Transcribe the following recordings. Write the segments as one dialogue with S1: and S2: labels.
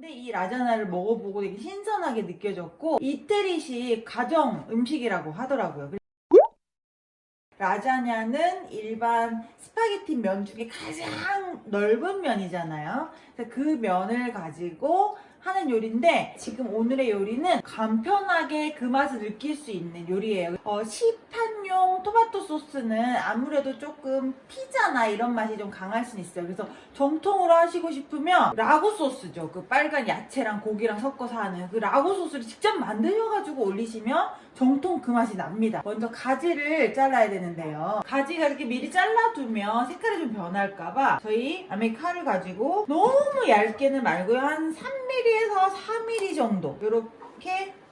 S1: 근데 이 라자냐를 먹어보고 되게 신선하게 느껴졌고 이태리식 가정 음식이라고 하더라고요. 라자냐는 일반 스파게티 면 중에 가장 넓은 면이잖아요. 그래서 그 면을 가지고 하는 요리인데 지금 오늘의 요리는 간편하게 그 맛을 느낄 수 있는 요리예요. 시판용 토마토 소스는 아무래도 조금 피자나 이런 맛이 좀 강할 수 있어요. 그래서 정통으로 하시고 싶으면 라구 소스죠. 그 빨간 야채랑 고기랑 섞어서 하는 그 라구 소스를 직접 만드셔가지고 올리시면 정통 그 맛이 납니다. 먼저 가지를 잘라야 되는데요. 가지가 이렇게 미리 잘라두면 색깔이 좀 변할까봐 저희 아메 칼을 가지고 너무 얇게는 말고요. 한 3mm에서 4mm 정도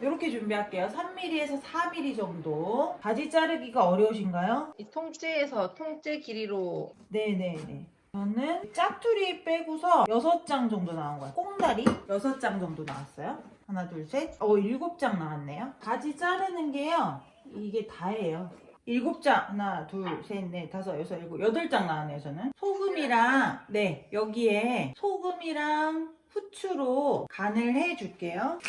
S1: 이렇게 준비할게요. 3mm에서 4mm 정도. 가지 자르기가 어려우신가요?
S2: 이 통째에서 통째 길이로.
S1: 네네네. 저는 짜투리 빼고서 6장 정도 나온 거예요. 꽁다리 6장 정도 나왔어요. 하나, 둘, 셋. 7장 나왔네요. 가지 자르는 게요. 이게 다예요. 7장. 하나, 둘, 셋, 넷, 다섯, 여섯, 일곱, 8장 나왔네요, 저는. 소금이랑, 네, 여기에 소금이랑 후추로 간을 해줄게요.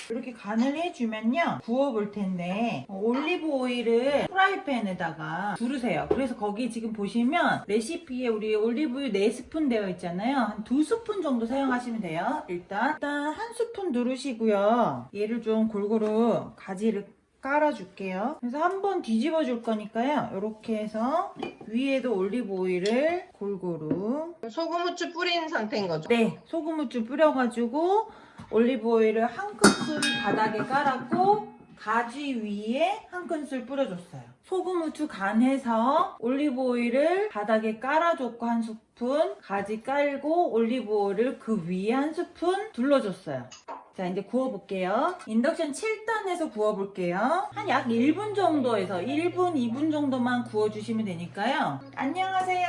S1: 이렇게 간을 해주면요 구워볼 텐데 올리브 오일을 프라이팬에다가 두르세요. 그래서 거기 지금 보시면 레시피에 우리 올리브유 4스푼 되어 있잖아요. 한 2스푼 정도 사용하시면 돼요. 일단 1스푼 누르시고요. 얘를 좀 골고루 가지를 깔아줄게요. 그래서 한번 뒤집어 줄 거니까요. 이렇게 해서 위에도 올리브 오일을 골고루.
S2: 소금 후추 뿌린 상태인 거죠?
S1: 네, 소금 후추 뿌려가지고 올리브 오일을 한 큰술 바닥에 깔았고 가지 위에 한 큰술 뿌려줬어요. 소금 후추 간해서 올리브 오일을 바닥에 깔아줬고 한 스푼, 가지 깔고 올리브 오일을 그 위에 한 스푼 둘러줬어요. 자, 이제 구워볼게요. 인덕션 7단에서 구워볼게요. 한 약 1분 정도에서 1분, 2분 정도만 구워주시면 되니까요. 안녕하세요.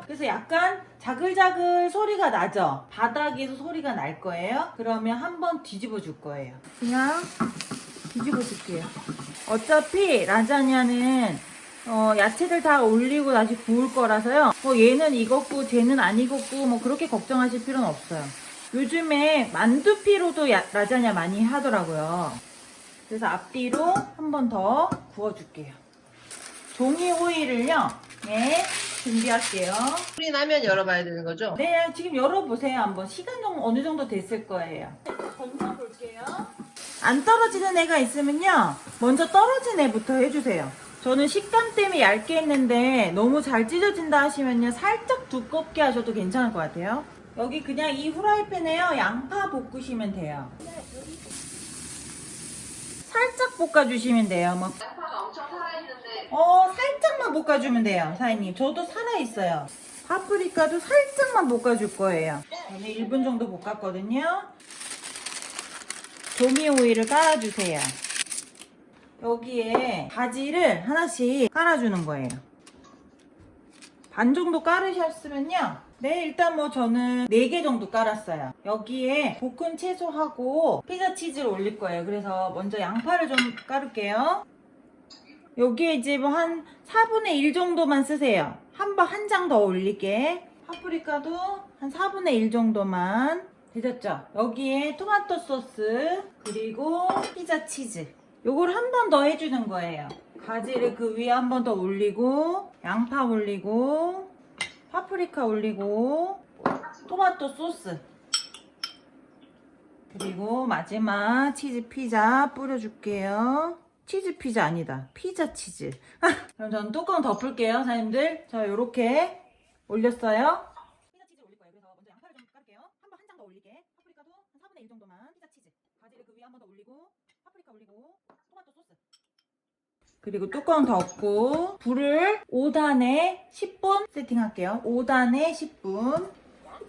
S1: 그래서 약간 자글자글 소리가 나죠? 바닥에서 소리가 날 거예요. 그러면 한번 뒤집어 줄 거예요. 그냥 뒤집어 줄게요. 어차피 라자냐는 야채들 다 올리고 다시 구울 거라서요. 얘는 익었고 쟤는 안 익었고 뭐 그렇게 걱정하실 필요는 없어요. 요즘에 만두피로도 라자냐 많이 하더라고요. 그래서 앞뒤로 한 번 더 구워줄게요. 종이 호일을요. 네, 준비할게요.
S2: 뿌리 나면 열어봐야 되는 거죠?
S1: 네, 지금 열어보세요. 한번 시간 정도 어느 정도 됐을 거예요. 건져볼게요. 안 떨어지는 애가 있으면요. 먼저 떨어진 애부터 해주세요. 저는 식감 때문에 얇게 했는데 너무 잘 찢어진다 하시면요. 살짝 두껍게 하셔도 괜찮을 것 같아요. 여기 그냥 이 후라이팬에요. 양파 볶으시면 돼요. 살짝 볶아주시면 돼요. 뭐.
S2: 양파가 엄청 살아있는데.
S1: 살짝만 볶아주면 돼요, 사장님. 저도 살아있어요. 파프리카도 살짝만 볶아줄 거예요. 저는 1분 정도 볶았거든요. 조미 오일을 깔아주세요. 여기에 가지를 하나씩 깔아주는 거예요. 반 정도 깔으셨으면요. 네, 일단 뭐 저는 4개 정도 깔았어요. 여기에 볶은 채소하고 피자 치즈를 올릴 거예요. 그래서 먼저 양파를 좀 깔을게요. 여기에 이제 뭐 한 4분의 1 정도만 쓰세요. 한 장 더 올릴게. 파프리카도 한 4분의 1 정도만. 되셨죠? 여기에 토마토 소스 그리고 피자 치즈 요걸 한 번 더 해주는 거예요. 가지를 그 위에 한 번 더 올리고 양파 올리고 파프리카 올리고 토마토 소스 그리고 마지막 치즈 피자 뿌려줄게요. 치즈 피자 아니다. 피자 치즈. 그럼 저는 뚜껑 덮을게요, 사장님들. 자, 요렇게 올렸어요. 피자 치즈 올릴 거예요. 그래서 먼저 양파를 좀 깔게요. 한 장 더 올릴게. 파프리카도 한 4분의 1 정도만. 피자 치즈. 가지를 그 위에 한 번 더 올리고 파프리카 올리고 토마토 소스. 그리고 뚜껑 덮고 불을 5단에 10분 세팅할게요. 5단에 10분.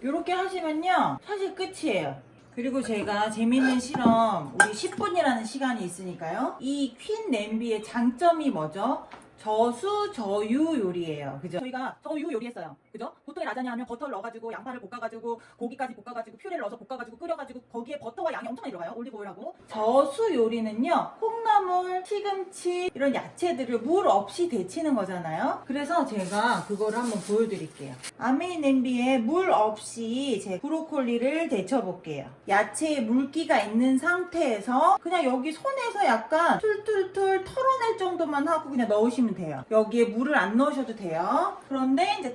S1: 요렇게 하시면요. 사실 끝이에요. 그리고 제가 재밌는 실험, 우리 10분이라는 시간이 있으니까요. 이 퀸 냄비의 장점이 뭐죠? 저수 저유 요리예요. 그죠? 저희가 저유 요리했어요. 그죠? 보통의 라자냐 하면 버터를 넣어가지고 양파를 볶아가지고 고기까지 볶아가지고 퓨레를 넣어서 볶아가지고 끓여가지고 거기에 버터와 양이 엄청 많이 들어가요. 올리브오일하고. 저수 요리는요, 콩나물, 시금치 이런 야채들을 물 없이 데치는 거잖아요. 그래서 제가 그거를 한번 보여드릴게요. 아메이 냄비에 물 없이 제 브로콜리를 데쳐볼게요. 야채에 물기가 있는 상태에서 그냥 여기 손에서 약간 툴툴툴 털어낼 정도만 하고 그냥 넣으시면 돼요. 여기에 물을 안 넣으셔도 돼요. 그런데 이제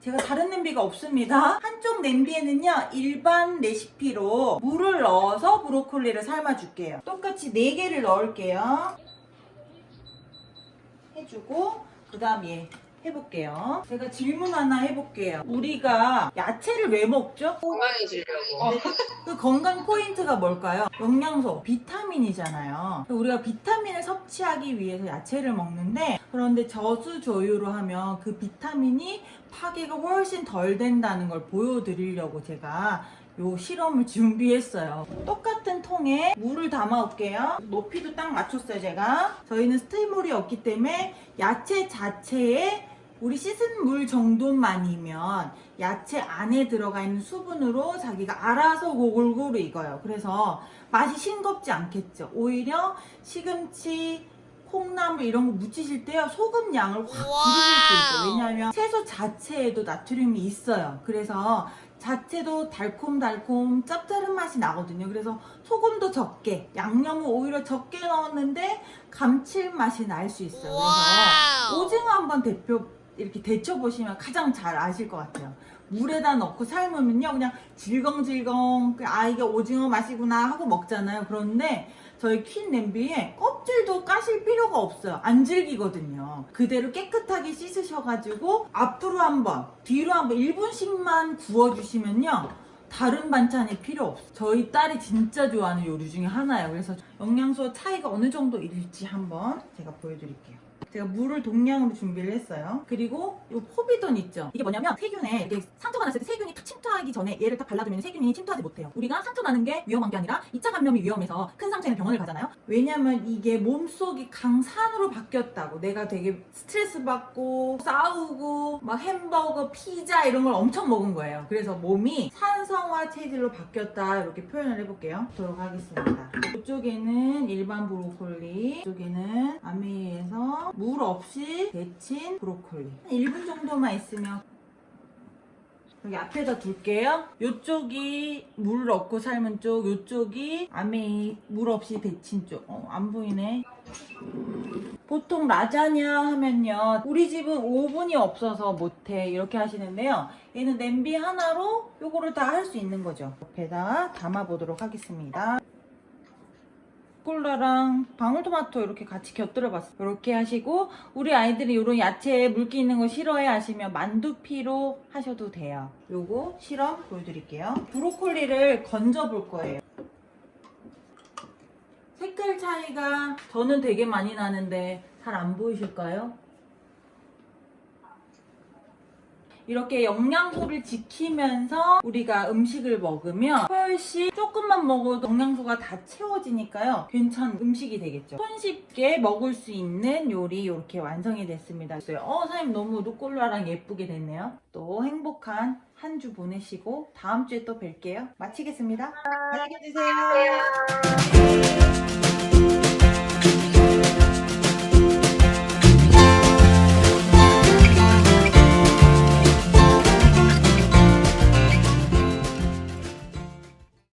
S1: 제가 다른 냄비가 없습니다. 한쪽 냄비에는요, 일반 레시피로 물을 넣어서 브로콜리를 삶아줄게요. 똑같이 4개를 넣을게요. 해주고 그 다음 얘 해볼게요. 제가 질문 하나 해볼게요. 우리가 야채를 왜 먹죠?
S2: 건강해지려고.
S1: 그 건강 포인트가 뭘까요? 영양소, 비타민이잖아요. 우리가 비타민을 섭취하기 위해서 야채를 먹는데, 그런데 저수조유로 하면 그 비타민이 파괴가 훨씬 덜 된다는 걸 보여드리려고 제가 요 실험을 준비했어요. 똑같은 통에 물을 담아 올게요. 높이도 딱 맞췄어요, 제가. 저희는 스테이물이 없기 때문에 야채 자체에 우리 씻은 물 정도만이면 야채 안에 들어가 있는 수분으로 자기가 알아서 골고루 익어요. 그래서 맛이 싱겁지 않겠죠. 오히려 시금치, 콩나물 이런 거 무치실 때요, 소금 양을 확 줄이실 수 있어요. 왜냐하면 채소 자체에도 나트륨이 있어요. 그래서 자체도 달콤달콤 짭짤한 맛이 나거든요. 그래서 소금도 적게, 양념을 오히려 적게 넣었는데 감칠맛이 날 수 있어요. 그래서 오징어 한번 이렇게 데쳐보시면 가장 잘 아실 것 같아요. 물에다 넣고 삶으면요, 그냥 질겅질겅, 이게 오징어 맛이구나 하고 먹잖아요. 그런데 저희 퀸 냄비에 껍질도 까실 필요가 없어요. 안 질기거든요. 그대로 깨끗하게 씻으셔가지고 앞으로 한번, 뒤로 한번 1분씩만 구워주시면요, 다른 반찬이 필요 없어요. 저희 딸이 진짜 좋아하는 요리 중에 하나예요. 그래서 영양소 차이가 어느 정도 있을지 한번 제가 보여드릴게요. 제가 물을 동량으로 준비를 했어요. 그리고 이 포비돈 있죠? 이게 뭐냐면 세균에 이게 상처가 났을 때 세균이 탁 침투하기 전에 얘를 딱 발라주면 세균이 침투하지 못해요. 우리가 상처 나는 게 위험한 게 아니라 2차 감염이 위험해서 큰 상처에는 병원을 가잖아요. 왜냐면 이게 몸속이 강산으로 바뀌었다고. 내가 되게 스트레스 받고 싸우고 막 햄버거, 피자 이런 걸 엄청 먹은 거예요. 그래서 몸이 산성화 체질로 바뀌었다, 이렇게 표현을 해볼게요. 보도록 하겠습니다. 이쪽에는 일반 브로콜리, 이쪽에는 아메이에서 물 없이 데친 브로콜리. 1분 정도만 있으면 여기 앞에다 둘게요. 이쪽이 물 넣고 삶은 쪽, 이쪽이 아메이 물 없이 데친 쪽. 안 보이네. 보통 라자냐 하면요, 우리 집은 오븐이 없어서 못해 이렇게 하시는데요, 얘는 냄비 하나로 요거를 다 할 수 있는 거죠. 옆에다 담아 보도록 하겠습니다. 루꼴라랑 방울토마토 이렇게 같이 곁들여 봤어요. 이렇게 하시고, 우리 아이들이 이런 야채에 물기 있는 거 싫어해 하시면 만두피로 하셔도 돼요. 요거 실험 보여드릴게요. 브로콜리를 건져 볼 거예요. 색깔 차이가 저는 되게 많이 나는데 잘 안 보이실까요? 이렇게 영양소를 지키면서 우리가 음식을 먹으면 훨씬 조금만 먹어도 영양소가 다 채워지니까요, 괜찮은 음식이 되겠죠. 손쉽게 먹을 수 있는 요리 이렇게 완성이 됐습니다. 선생님 너무 루꼴라랑 예쁘게 됐네요. 또 행복한 한 주 보내시고 다음 주에 또 뵐게요. 마치겠습니다. 안녕히 계세요.